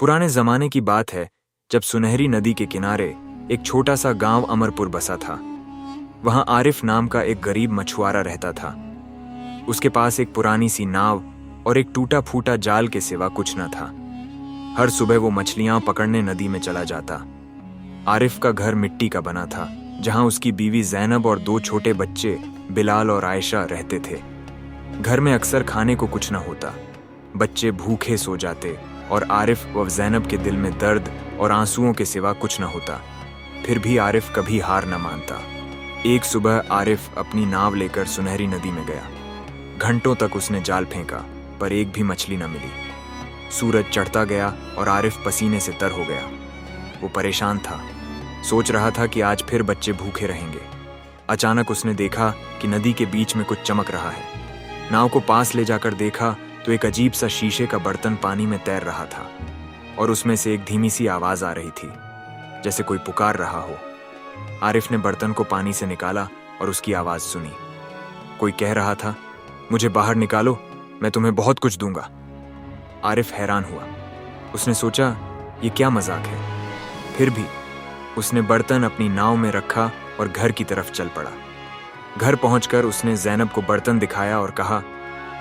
पुराने जमाने की बात है जब सुनहरी नदी के किनारे एक छोटा सा गांव अमरपुर बसा था। वहां आरिफ नाम का एक गरीब मछुआरा रहता था। उसके पास एक पुरानी सी नाव और एक टूटा फूटा जाल के सिवा कुछ न था। हर सुबह वो मछलियां पकड़ने नदी में चला जाता। आरिफ का घर मिट्टी का बना था, जहां उसकी बीवी जैनब और दो छोटे बच्चे बिलाल और आयशा रहते थे। घर में अक्सर खाने को कुछ न होता। बच्चे भूखे सो जाते और आरिफ व जैनब के दिल में दर्द और आंसुओं के सिवा कुछ न होता। फिर भी आरिफ कभी हार न मानता। एक सुबह आरिफ अपनी नाव लेकर सुनहरी नदी में गया। घंटों तक उसने जाल फेंका, पर एक भी मछली न मिली। सूरज चढ़ता गया और आरिफ पसीने से तर हो गया। वो परेशान था, सोच रहा था कि आज फिर बच्चे भूखे रहेंगे। अचानक उसने देखा कि नदी के बीच में कुछ चमक रहा है। नाव को पास ले जाकर देखा तो एक अजीब सा शीशे का बर्तन पानी में तैर रहा था और उसमें से एक धीमी सी आवाज आ रही थी, जैसे कोई पुकार रहा हो। आरिफ ने बर्तन को पानी से निकाला और उसकी आवाज सुनी। कोई कह रहा था, मुझे बाहर निकालो, मैं तुम्हें बहुत कुछ दूंगा। आरिफ हैरान हुआ। उसने सोचा, ये क्या मजाक है। फिर भी उसने बर्तन अपनी नाव में रखा और घर की तरफ चल पड़ा। घर पहुंचकर उसने जैनब को बर्तन दिखाया और कहा,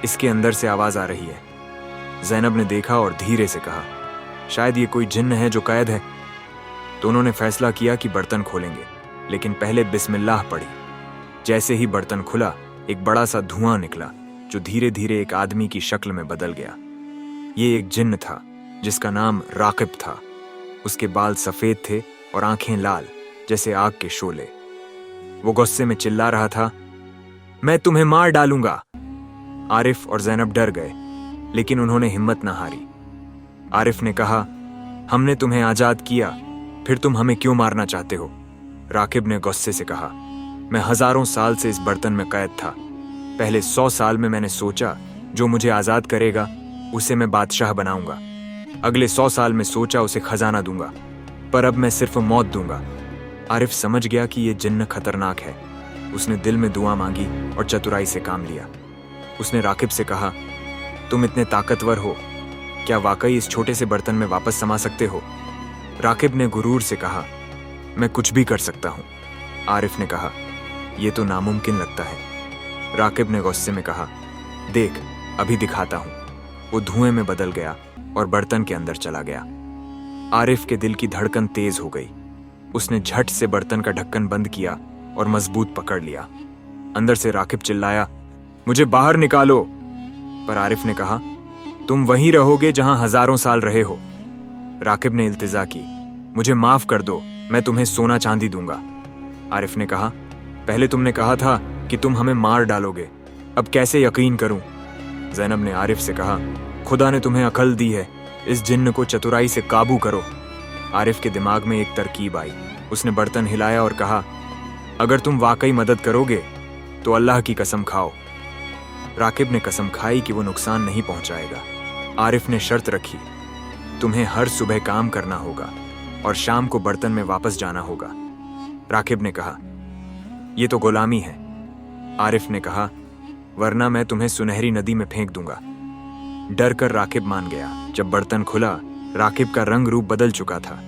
इसके अंदर से आवाज आ रही है। जैनब ने देखा और धीरे से कहा, शायद ये कोई जिन्न है जो कैद है। दोनों ने फैसला किया कि बर्तन खोलेंगे, लेकिन पहले बिस्मिल्लाह पढ़ी। जैसे ही बर्तन खुला, एक बड़ा सा धुआं निकला जो धीरे धीरे एक आदमी की शक्ल में बदल गया। ये एक जिन्न था जिसका नाम राकिब था। उसके बाल सफेद थे और आंखें लाल, जैसे आग के शोले। वो गुस्से में चिल्ला रहा था, मैं तुम्हें मार डालूंगा। आरिफ और जैनब डर गए, लेकिन उन्होंने हिम्मत न हारी। आरिफ ने कहा, हमने तुम्हें आजाद किया, फिर तुम हमें क्यों मारना चाहते हो? राकिब ने गुस्से से कहा, मैं हजारों साल से इस बर्तन में कैद था। पहले 100 साल में मैंने सोचा जो मुझे आजाद करेगा उसे मैं बादशाह बनाऊंगा। अगले 100 साल में सोचा उसे खजाना दूंगा, पर अब मैं सिर्फ मौत दूंगा। आरिफ समझ गया कि यह जिन्न खतरनाक है। उसने दिल में दुआ मांगी और चतुराई से काम लिया। उसने राकिब से कहा, तुम इतने ताकतवर हो, क्या वाकई इस छोटे से बर्तन में वापस समा सकते हो? राकिब ने गुरूर से कहा, मैं कुछ भी कर सकता हूं। आरिफ ने कहा, यह तो नामुमकिन लगता है। राकिब ने गुस्से में कहा, देख, अभी दिखाता हूं। वो धुएं में बदल गया और बर्तन के अंदर चला गया। आरिफ के दिल की धड़कन तेज हो गई। उसने झट से बर्तन का ढक्कन बंद किया और मजबूत पकड़ लिया। अंदर से राकिब चिल्लाया, मुझे बाहर निकालो। पर आरिफ ने कहा, तुम वहीं रहोगे जहां हजारों साल रहे हो। राकिब ने इल्तिजा की, मुझे माफ कर दो, मैं तुम्हें सोना चांदी दूंगा। आरिफ ने कहा, पहले तुमने कहा था कि तुम हमें मार डालोगे, अब कैसे यकीन करूं? जैनब ने आरिफ से कहा, खुदा ने तुम्हें अकल दी है, इस जिन्न को चतुराई से काबू करो। आरिफ के दिमाग में एक तरकीब आई। उसने बर्तन हिलाया और कहा, अगर तुम वाकई मदद करोगे तो अल्लाह की कसम खाओ। राकिब ने कसम खाई कि वो नुकसान नहीं पहुंचाएगा। आरिफ ने शर्त रखी, तुम्हें हर सुबह काम करना होगा और शाम को बर्तन में वापस जाना होगा। राकिब ने कहा, यह तो गुलामी है। आरिफ ने कहा, वरना मैं तुम्हें सुनहरी नदी में फेंक दूंगा। डर कर राकिब मान गया। जब बर्तन खुला, राकिब का रंग रूप बदल चुका था।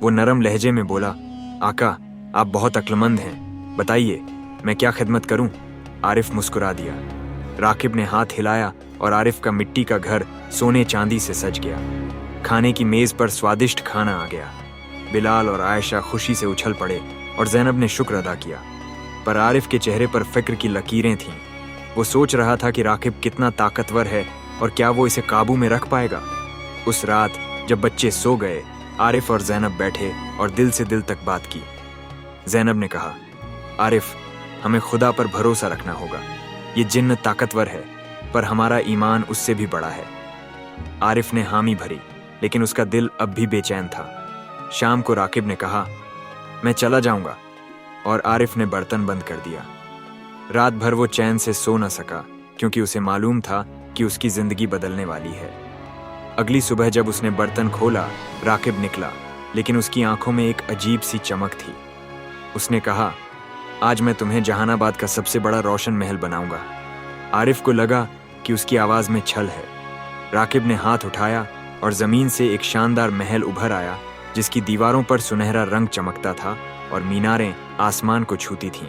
वो नरम लहजे में बोला, आका, आप बहुत अक्लमंद हैं, बताइए मैं क्या खिदमत करूं? आरिफ मुस्कुरा दिया। राकिब ने हाथ हिलाया और आरिफ का मिट्टी का घर सोने चांदी से सज गया। खाने की मेज पर स्वादिष्ट खाना आ गया। बिलाल और आयशा खुशी से उछल पड़े और जैनब ने शुक्र अदा किया। पर आरिफ के चेहरे पर फिक्र की लकीरें थीं। वो सोच रहा था कि राकिब कितना ताकतवर है और क्या वो इसे काबू में रख पाएगा। उस रात जब बच्चे सो गए, आरिफ और जैनब बैठे और दिल से दिल तक बात की। जैनब ने कहा, आरिफ, हमें खुदा पर भरोसा रखना होगा। ये जिन्न ताकतवर है, पर हमारा ईमान उससे भी बड़ा है। आरिफ ने हामी भरी, लेकिन उसका दिल अब भी बेचैन था। शाम को राकिब ने कहा, मैं चला जाऊंगा, और आरिफ ने बर्तन बंद कर दिया। रात भर वो चैन से सो न सका, क्योंकि उसे मालूम था कि उसकी जिंदगी बदलने वाली है। अगली सुबह जब उसने बर्तन खोला, राकिब निकला, लेकिन उसकी आंखों में एक अजीब सी चमक थी। उसने कहा, आज मैं तुम्हें जहानाबाद का सबसे बड़ा रोशन महल बनाऊंगा। आरिफ को लगा कि उसकी आवाज में छल है। राकिब ने हाथ उठाया और जमीन से एक शानदार महल उभर आया जिसकी दीवारों पर सुनहरा रंग चमकता था और मीनारें आसमान को छूती थीं।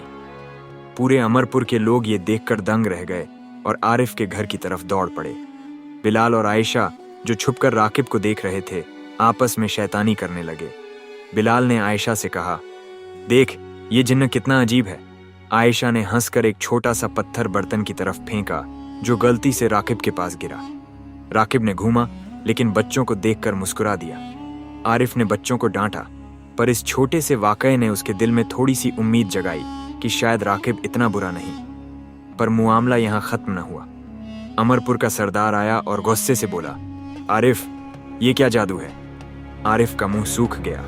पूरे अमरपुर के लोग ये देखकर दंग रह गए और आरिफ के घर की तरफ दौड़ पड़े। बिलाल और आयशा, जो छुपकर राकिब को देख रहे थे, आपस में शैतानी करने लगे। बिलाल ने आयशा से कहा, देख, ये जिन्न कितना अजीब है। आयशा ने हंसकर एक छोटा सा पत्थर बर्तन की तरफ फेंका जो गलती से राकिब के पास गिरा। राकिब ने घूमा लेकिन बच्चों को देखकर मुस्कुरा दिया। आरिफ ने बच्चों को डांटा, पर इस छोटे से वाकये ने उसके दिल में थोड़ी सी उम्मीद जगाई कि शायद राकिब इतना बुरा नहीं। पर मुआमला यहाँ खत्म न हुआ। अमरपुर का सरदार आया और गुस्से से बोला, आरिफ, ये क्या जादू है? आरिफ का मुंह सूख गया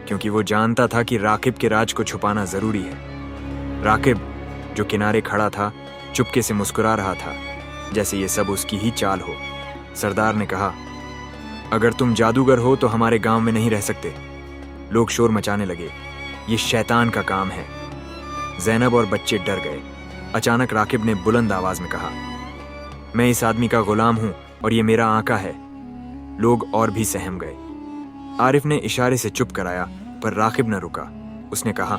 क्योंकि वो जानता था कि राकिब के राज को छुपाना जरूरी है। राकिब, जो किनारे खड़ा था, चुपके से मुस्कुरा रहा था जैसे ये सब उसकी ही चाल हो। सरदार ने कहा, अगर तुम जादूगर हो तो हमारे गांव में नहीं रह सकते। लोग शोर मचाने लगे, ये शैतान का काम है। ज़ैनब और बच्चे डर गए। अचानक राकिब ने बुलंद आवाज में कहा, मैं इस आदमी का गुलाम हूं और ये मेरा आका है। लोग और भी सहम गए। आरिफ ने इशारे से चुप कराया, पर राकिब न रुका। उसने कहा,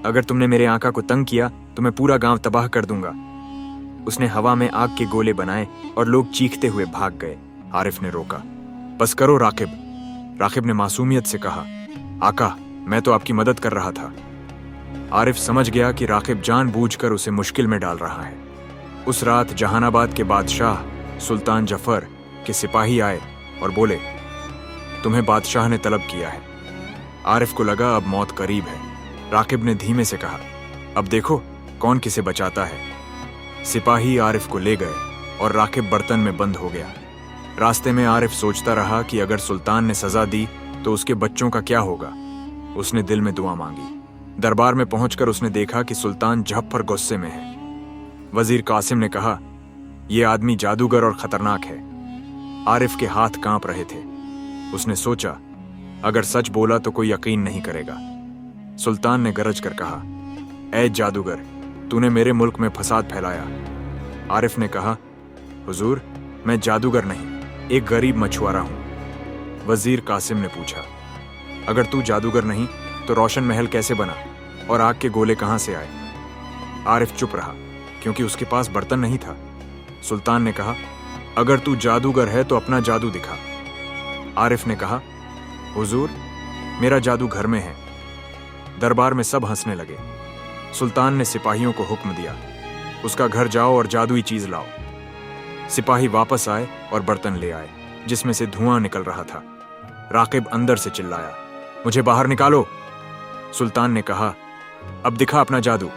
अगर तुमने मेरे आका को तंग किया तो मैं पूरा गांव तबाह कर दूंगा। उसने हवा में आग के गोले बनाए और लोग चीखते हुए भाग गए। आरिफ ने रोका, बस करो राकिब। राकिब ने मासूमियत से कहा, आका, मैं तो आपकी मदद कर रहा था। आरिफ समझ गया कि राकिब जानबूझकर उसे मुश्किल में डाल रहा है। उस रात जहानाबाद के बादशाह सुल्तान जफर के सिपाही आए और बोले, तुम्हें बादशाह ने तलब किया है। आरिफ को लगा अब मौत करीब है। राकिब ने धीमे से कहा, अब देखो कौन किसे बचाता है। सिपाही आरिफ को ले गए और राकिब बर्तन में बंद हो गया। रास्ते में आरिफ सोचता रहा कि अगर सुल्तान ने सजा दी तो उसके बच्चों का क्या होगा। उसने दिल में दुआ मांगी। दरबार में पहुंचकर उसने देखा कि सुल्तान झप्पर गुस्से में है। वजीर कासिम ने कहा, यह आदमी जादूगर और खतरनाक है। आरिफ के हाथ कांप रहे थे। उसने सोचा, अगर सच बोला तो कोई यकीन नहीं करेगा। सुल्तान ने गरज कर कहा, ऐ जादूगर, तूने मेरे मुल्क में फसाद फैलाया। आरिफ ने कहा, हुजूर, मैं जादूगर नहीं, एक गरीब मछुआरा हूं। वजीर कासिम ने पूछा, अगर तू जादूगर नहीं तो रोशन महल कैसे बना और आग के गोले कहां से आए? आरिफ चुप रहा क्योंकि उसके पास बर्तन नहीं था। सुल्तान ने कहा, अगर तू जादूगर है तो अपना जादू दिखा। आरिफ ने कहा, हुजूर, मेरा जादू घर में है। दरबार में सब हंसने लगे। सुल्तान ने सिपाहियों को हुक्म दिया, उसका घर जाओ और जादुई चीज लाओ। सिपाही वापस आए और बर्तन ले आए जिसमें से धुआं निकल रहा था। राकिब अंदर से चिल्लाया, मुझे बाहर निकालो। सुल्तान ने कहा, अब दिखा अपना जादू।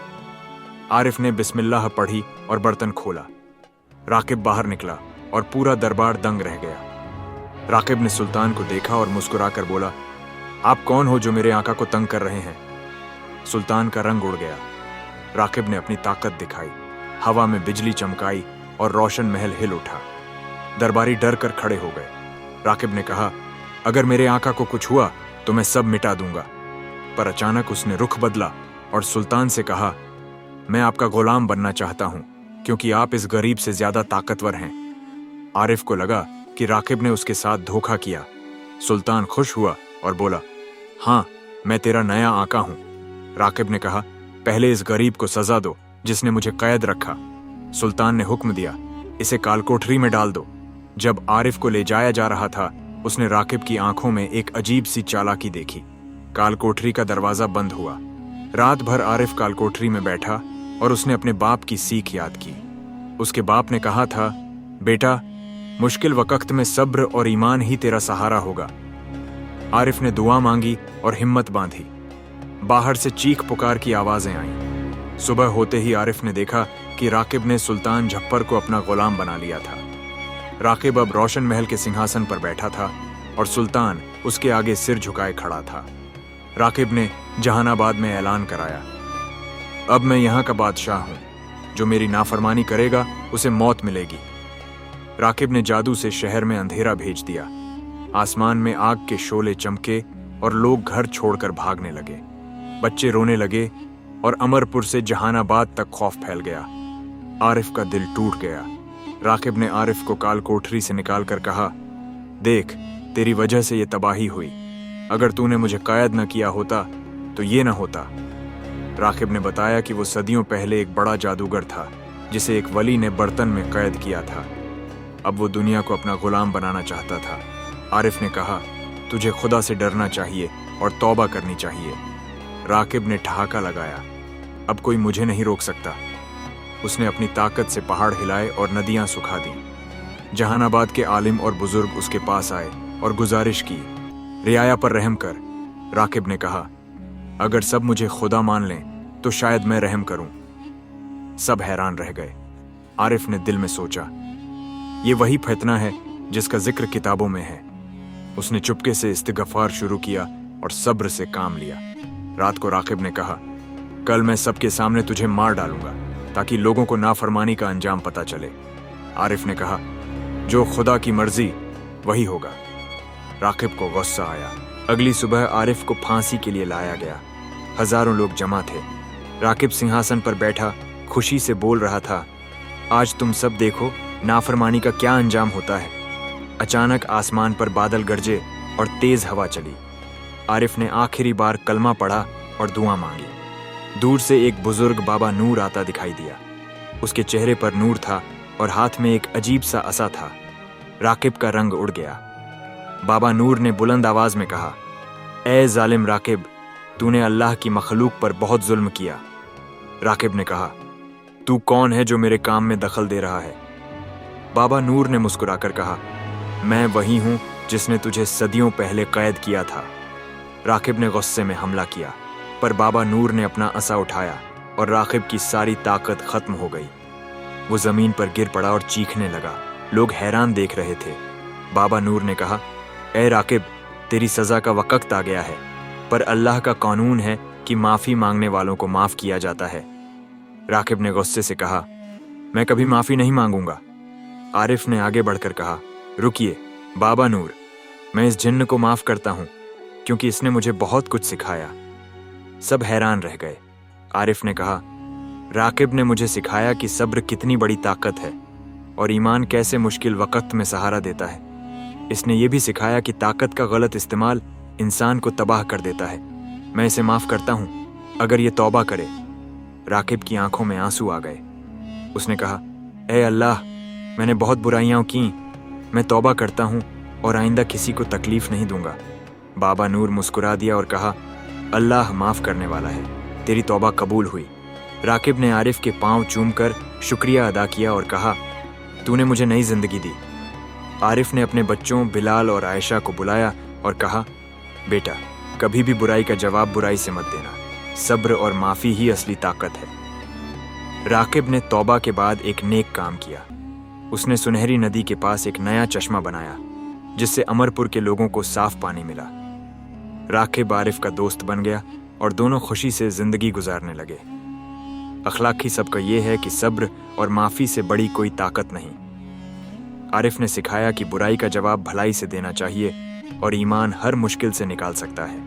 आरिफ ने बिस्मिल्लाह पढ़ी और बर्तन खोला। राकिब बाहर निकला और पूरा दरबार दंग रह गया। राकिब ने सुल्तान को देखा और मुस्कुराकर बोला, आप कौन हो जो मेरे आका को तंग कर रहे हैं? सुल्तान का रंग उड़ गया। राकिब ने अपनी ताकत दिखाई। हवा में बिजली चमकाई और रोशन महल हिल उठा। दरबारी डर कर खड़े हो गए। राकिब ने कहा, अगर मेरे आका को कुछ हुआ तो मैं सब मिटा दूंगा। पर अचानक उसने रुख बदला और सुल्तान से कहा, मैं आपका गुलाम बनना चाहता हूं क्योंकि आप इस गरीब से ज्यादा ताकतवर हैं। आरिफ को लगा कि राकिब ने उसके साथ धोखा किया। सुल्तान खुश हुआ और बोला, हाँ, मैं तेरा नया आका हूं। राकिब ने कहा, पहले इस गरीब को सजा दो जिसने मुझे कैद रखा। सुल्तान ने हुक्म दिया, इसे कालकोठरी में डाल दो। जब आरिफ को ले जाया जा रहा था, उसने राकिब की आंखों में एक अजीब सी चालाकी देखी। कालकोठरी का दरवाजा बंद हुआ। रात भर आरिफ कालकोठरी में बैठा और उसने अपने बाप की सीख याद की। उसके बाप ने कहा था, बेटा, मुश्किल वक्त में सब्र और ईमान ही तेरा सहारा होगा। आरिफ ने दुआ मांगी और हिम्मत बांधी। बाहर से चीख पुकार की आवाजें आईं। सुबह होते ही आरिफ ने देखा कि राकिब ने सुल्तान झप्पर को अपना गुलाम बना लिया था। राकिब अब रोशन महल के सिंहासन पर बैठा था और सुल्तान उसके आगे सिर झुकाए खड़ा था। राकिब ने जहानाबाद में ऐलान कराया, अब मैं यहाँ का बादशाह हूं। जो मेरी नाफरमानी करेगा उसे मौत मिलेगी। राकिब ने जादू से शहर में अंधेरा भेज दिया। आसमान में आग के शोले चमके और लोग घर छोड़कर भागने लगे। बच्चे रोने लगे और अमरपुर से जहानाबाद तक खौफ फैल गया। आरिफ का दिल टूट गया। राकिब ने आरिफ को कालकोठरी से निकालकर कहा, देख, तेरी वजह से ये तबाही हुई। अगर तूने मुझे कैद न किया होता तो ये न होता। राकिब ने बताया कि वो सदियों पहले एक बड़ा जादूगर था जिसे एक वली ने बर्तन में कैद किया था। अब वो दुनिया को अपना गुलाम बनाना चाहता था। आरिफ ने कहा, तुझे खुदा से डरना चाहिए और तौबा करनी चाहिए। राकिब ने ठहाका लगाया, अब कोई मुझे नहीं रोक सकता। उसने अपनी ताकत से पहाड़ हिलाए और नदियां सुखा दी। जहानाबाद के आलिम और बुजुर्ग उसके पास आए और गुजारिश की, रियाया पर रहम कर। राकिब ने कहा, अगर सब मुझे खुदा मान लें तो शायद मैं रहम करूं। सब हैरान रह गए। आरिफ ने दिल में सोचा, ये वही फितना है जिसका जिक्र किताबों में है। उसने चुपके से इस्तिगफार शुरू किया और सब्र से काम लिया। रात को राकिब ने कहा, कल मैं सबके सामने तुझे मार डालूंगा ताकि लोगों को नाफरमानी का अंजाम पता चले। आरिफ ने कहा, जो खुदा की मर्जी वही होगा। राकिब को गुस्सा आया। अगली सुबह आरिफ को फांसी के लिए लाया गया। हजारों लोग जमा थे। राकिब सिंहासन पर बैठा खुशी से बोल रहा था, आज तुम सब देखो नाफरमानी का क्या अंजाम होता है। अचानक आसमान पर बादल गरजे और तेज हवा चली। आरिफ ने आखिरी बार कलमा पढ़ा और दुआ मांगी। दूर से एक बुजुर्ग बाबा नूर आता दिखाई दिया। उसके चेहरे पर नूर था और हाथ में एक अजीब सा असा था। राकिब का रंग उड़ गया। बाबा नूर ने बुलंद आवाज में कहा, ए जालिम राकिब, तूने अल्लाह की मखलूक पर बहुत जुल्म किया। राकिब ने कहा, तू कौन है जो मेरे काम में दखल दे रहा है? बाबा नूर ने मुस्कुराकर कहा, मैं वही हूं जिसने तुझे सदियों पहले कैद किया था। राकिब ने गुस्से में हमला किया, पर बाबा नूर ने अपना असा उठाया और राकिब की सारी ताकत खत्म हो गई। वो जमीन पर गिर पड़ा और चीखने लगा। लोग हैरान देख रहे थे। बाबा नूर ने कहा, ए राकिब, तेरी सजा का वक्त आ गया है, पर अल्लाह का कानून है कि माफी मांगने वालों को माफ किया जाता है। राकिब ने गुस्से से कहा, मैं कभी माफी नहीं मांगूंगा। आरिफ ने आगे बढ़कर कहा, रुकिए बाबा नूर, मैं इस जिन्न को माफ करता हूं क्योंकि इसने मुझे बहुत कुछ सिखाया। सब हैरान रह गए। आरिफ ने कहा, राकिब ने मुझे सिखाया कि सब्र कितनी बड़ी ताकत है और ईमान कैसे मुश्किल वक्त में सहारा देता है। इसने ये भी सिखाया कि ताकत का गलत इस्तेमाल इंसान को तबाह कर देता है। मैं इसे माफ करता हूं अगर ये तौबा करे। राकिब की आंखों में आंसू आ गए। उसने कहा, ए अल्लाह, मैंने बहुत बुराइयां की, मैं तौबा करता हूं और आइंदा किसी को तकलीफ नहीं दूंगा। बाबा नूर मुस्कुरा दिया और कहा, अल्लाह माफ करने वाला है, तेरी तौबा कबूल हुई। राकिब ने आरिफ के पांव चूमकर शुक्रिया अदा किया और कहा, तूने मुझे नई जिंदगी दी। आरिफ ने अपने बच्चों बिलाल और आयशा को बुलाया और कहा, बेटा, कभी भी बुराई का जवाब बुराई से मत देना। सब्र और माफी ही असली ताकत है। राकिब ने तौबा के बाद एक नेक काम किया। उसने सुनहरी नदी के पास एक नया चश्मा बनाया जिससे अमरपुर के लोगों को साफ पानी मिला। राकिब आरिफ का दोस्त बन गया और दोनों खुशी से जिंदगी गुजारने लगे। अखलाकी सबका यह है कि सब्र और माफी से बड़ी कोई ताकत नहीं। आरिफ ने सिखाया कि बुराई का जवाब भलाई से देना चाहिए और ईमान हर मुश्किल से निकाल सकता है।